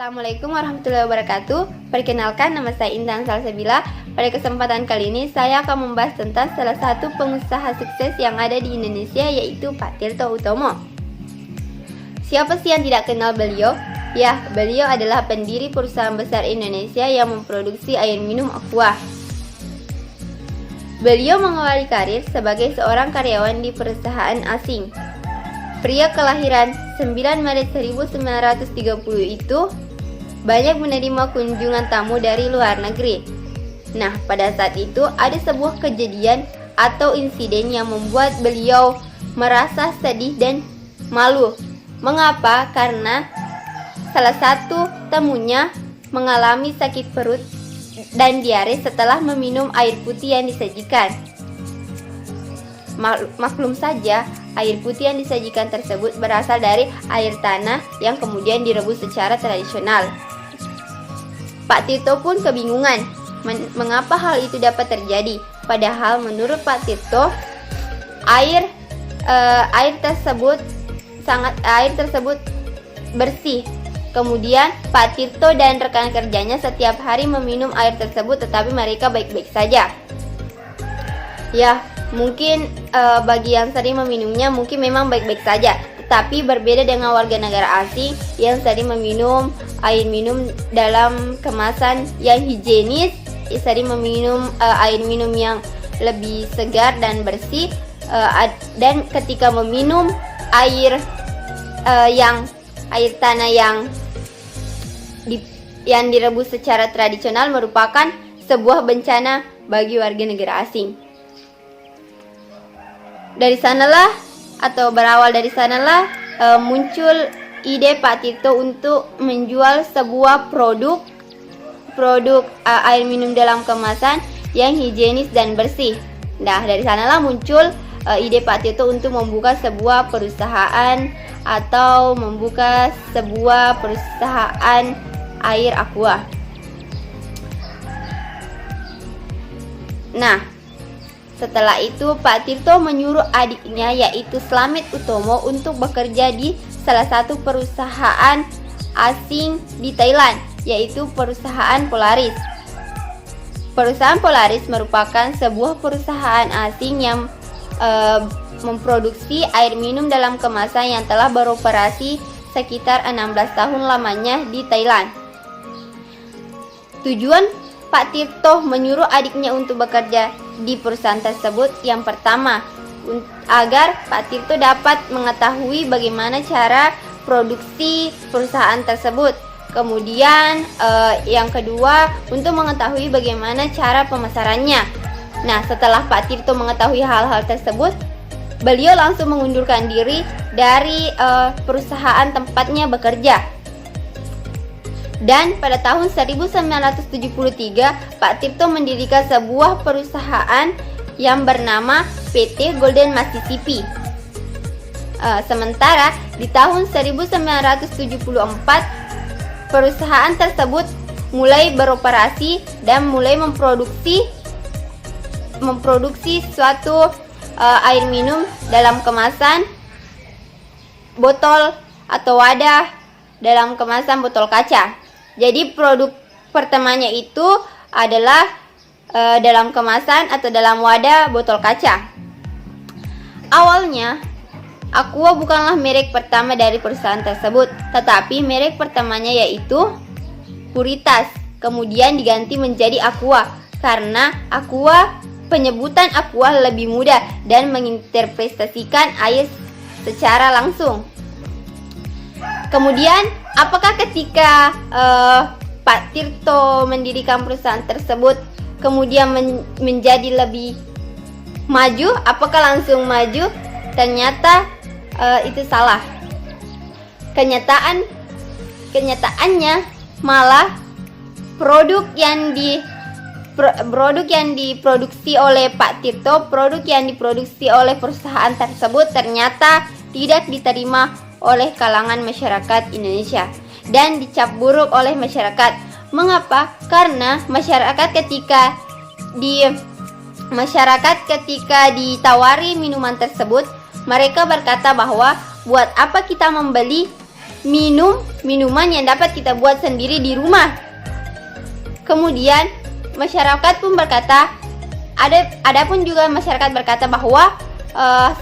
Assalamualaikum warahmatullahi wabarakatuh. Perkenalkan, nama saya Intan Salsabila. Pada kesempatan kali ini saya akan membahas tentang salah satu pengusaha sukses yang ada di Indonesia, yaitu Pak Tirto Utomo. Siapa sih yang tidak kenal beliau? Ya, beliau adalah pendiri perusahaan besar Indonesia yang memproduksi air minum Aqua. Beliau mengawali karir sebagai seorang karyawan di perusahaan asing. Pria kelahiran 9 Maret 1930 itu banyak menerima kunjungan tamu dari luar negeri. Nah, pada saat itu ada sebuah kejadian atau insiden yang membuat beliau merasa sedih dan malu. Mengapa? Karena salah satu tamunya mengalami sakit perut dan diare setelah meminum air putih yang disajikan. Maklum saja, air putih yang disajikan tersebut berasal dari air tanah yang kemudian direbus secara tradisional. Pak Tirto pun kebingungan mengapa hal itu dapat terjadi. Padahal menurut Pak Tirto, air tersebut bersih. Kemudian Pak Tirto dan rekan kerjanya setiap hari meminum air tersebut, tetapi mereka baik-baik saja. Ya, mungkin bagi yang sering meminumnya mungkin memang baik-baik saja, tetapi berbeda dengan warga negara asing yang sering meminum air minum dalam kemasan yang higienis, sering meminum air minum yang lebih segar dan bersih, dan ketika meminum air tanah yang direbus secara tradisional merupakan sebuah bencana bagi warga negara asing. Berawal dari sanalah muncul ide Pak Tirto untuk menjual sebuah produk air minum dalam kemasan yang higienis dan bersih. Nah, dari sanalah muncul ide Pak Tirto untuk membuka sebuah perusahaan air aqua. Nah, setelah itu Pak Tirto menyuruh adiknya, yaitu Slamet Utomo, untuk bekerja di salah satu perusahaan asing di Thailand, yaitu perusahaan Polaris. Perusahaan Polaris merupakan sebuah perusahaan asing yang memproduksi air minum dalam kemasan yang telah beroperasi sekitar 16 tahun lamanya di Thailand. Tujuan Pak Tirto menyuruh adiknya untuk bekerja di perusahaan tersebut yang pertama, agar Pak Tirto dapat mengetahui bagaimana cara produksi perusahaan tersebut. Kemudian yang kedua, untuk mengetahui bagaimana cara pemasarannya. Nah, setelah Pak Tirto mengetahui hal-hal tersebut, beliau langsung mengundurkan diri dari perusahaan tempatnya bekerja. Dan pada tahun 1973, Pak Tirto mendirikan sebuah perusahaan yang bernama PT Golden Mississippi. Sementara di tahun 1974, perusahaan tersebut mulai beroperasi dan mulai memproduksi suatu air minum dalam kemasan botol atau wadah dalam kemasan botol kaca. Jadi produk pertamanya itu adalah dalam kemasan atau dalam wadah botol kaca. Awalnya, Aqua bukanlah merek pertama dari perusahaan tersebut, tetapi merek pertamanya yaitu Puritas. Kemudian diganti menjadi Aqua karena penyebutan Aqua lebih mudah dan menginterpretasikan air secara langsung. Kemudian, apakah ketika Pak Tirto mendirikan perusahaan tersebut kemudian menjadi lebih maju? Apakah langsung maju? Ternyata itu salah. Kenyataannya malah produk yang diproduksi oleh Pak Tirto, produk yang diproduksi oleh perusahaan tersebut ternyata tidak diterima oleh kalangan masyarakat Indonesia dan dicap buruk oleh masyarakat. Mengapa? Karena masyarakat ketika ditawari minuman tersebut, mereka berkata bahwa buat apa kita membeli minum minuman yang dapat kita buat sendiri di rumah. Kemudian masyarakat pun berkata, adapun juga masyarakat berkata bahwa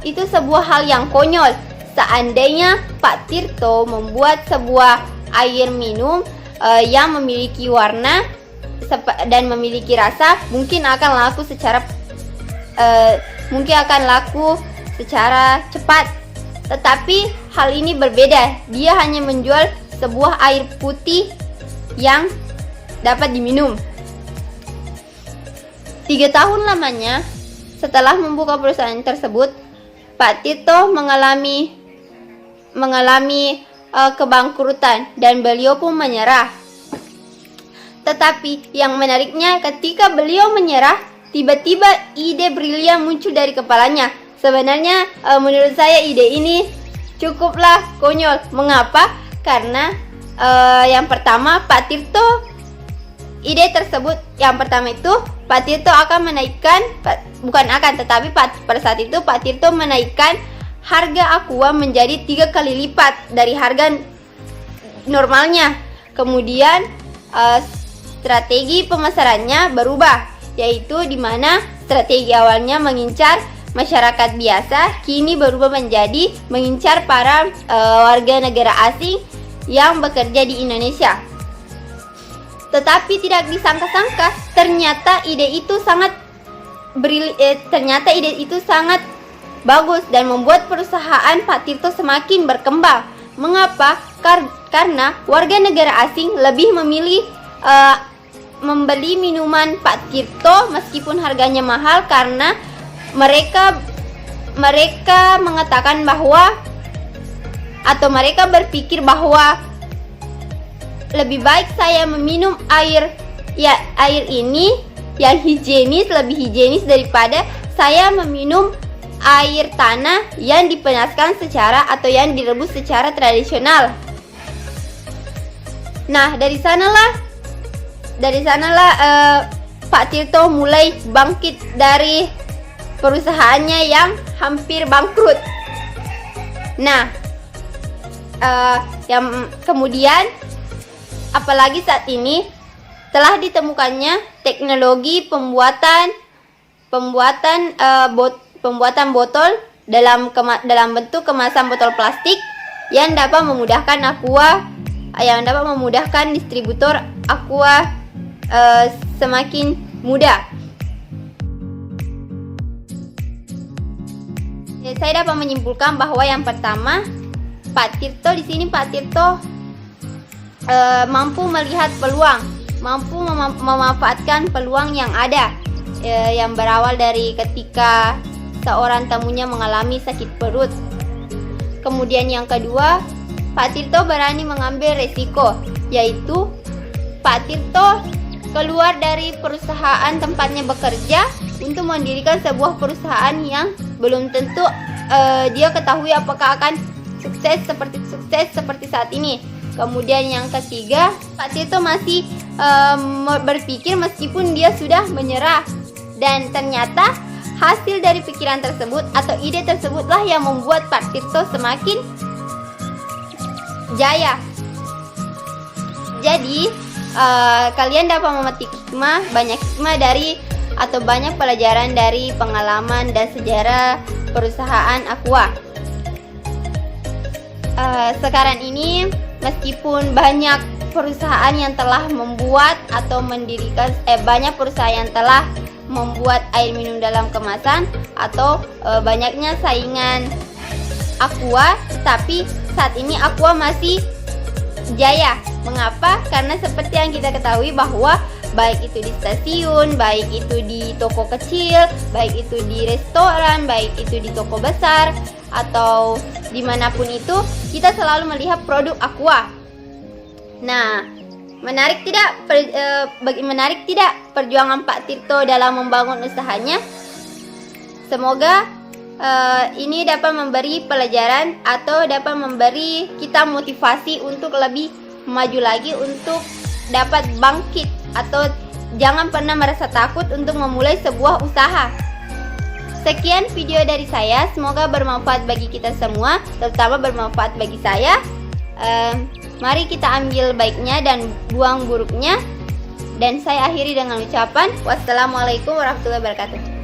itu sebuah hal yang konyol. Seandainya Pak Tirto membuat sebuah air minum yang memiliki warna dan memiliki rasa, mungkin akan laku secara cepat. Tetapi hal ini berbeda. Dia hanya menjual sebuah air putih yang dapat diminum. 3 tahun lamanya setelah membuka perusahaan tersebut, Pak Tirto mengalami kebangkrutan dan beliau pun menyerah. Tetapi yang menariknya, ketika beliau menyerah, tiba-tiba ide brilian muncul dari kepalanya. Sebenarnya menurut saya ide ini cukuplah konyol. Mengapa? Karena yang pertama, Pak Tirto Pak Tirto akan menaikkan, tetapi pada saat itu Pak Tirto menaikkan harga Aqua menjadi 3 kali lipat dari harga normalnya. Kemudian strategi pemasarannya berubah, yaitu di mana strategi awalnya mengincar masyarakat biasa, kini berubah menjadi mengincar para warga negara asing yang bekerja di Indonesia. Tetapi tidak disangka-sangka, ternyata ide itu sangat bagus dan membuat perusahaan Pak Tirto semakin berkembang. Mengapa? Karena warga negara asing lebih memilih membeli minuman Pak Tirto meskipun harganya mahal, karena mereka mengatakan bahwa, atau mereka berpikir bahwa lebih baik saya meminum air ini yang lebih higienis daripada saya meminum air tanah yang dipanaskan atau yang direbus secara tradisional. Nah, dari sanalah Pak Tirto mulai bangkit dari perusahaannya yang hampir bangkrut. Nah, yang kemudian, apalagi saat ini telah ditemukannya teknologi pembuatan botol dalam bentuk kemasan botol plastik yang dapat memudahkan distributor Aqua semakin mudah. Saya dapat menyimpulkan bahwa yang pertama, Pak Tirto mampu melihat peluang, mampu memanfaatkan peluang yang ada, yang berawal dari ketika seorang tamunya mengalami sakit perut. Kemudian yang kedua, Pak Tirto berani mengambil resiko, yaitu Pak Tirto keluar dari perusahaan tempatnya bekerja untuk mendirikan sebuah perusahaan yang belum tentu dia ketahui apakah akan sukses seperti saat ini. Kemudian yang ketiga, Pak Tirto masih berpikir meskipun dia sudah menyerah, dan ternyata hasil dari pikiran tersebut atau ide tersebutlah yang membuat Pak Tirto semakin jaya. Jadi kalian dapat memetik banyak hikmah atau banyak pelajaran dari pengalaman dan sejarah perusahaan Aqua. Sekarang ini, meskipun banyak perusahaan yang telah membuat atau mendirikan banyak perusahaan yang telah membuat air minum dalam kemasan atau banyaknya saingan Aqua, tapi saat ini Aqua masih jaya. Mengapa? Karena seperti yang kita ketahui bahwa baik itu di stasiun, baik itu di toko kecil, baik itu di restoran, baik itu di toko besar, atau dimanapun itu, kita selalu melihat produk Aqua. Nah, menarik tidak perjuangan Pak Tirto dalam membangun usahanya? Semoga ini dapat memberi pelajaran atau dapat memberi kita motivasi untuk lebih maju lagi, untuk dapat bangkit, atau jangan pernah merasa takut untuk memulai sebuah usaha. Sekian video dari saya, semoga bermanfaat bagi kita semua, terutama bermanfaat bagi saya. Mari kita ambil baiknya dan buang buruknya. Dan saya akhiri dengan ucapan wassalamualaikum warahmatullahi wabarakatuh.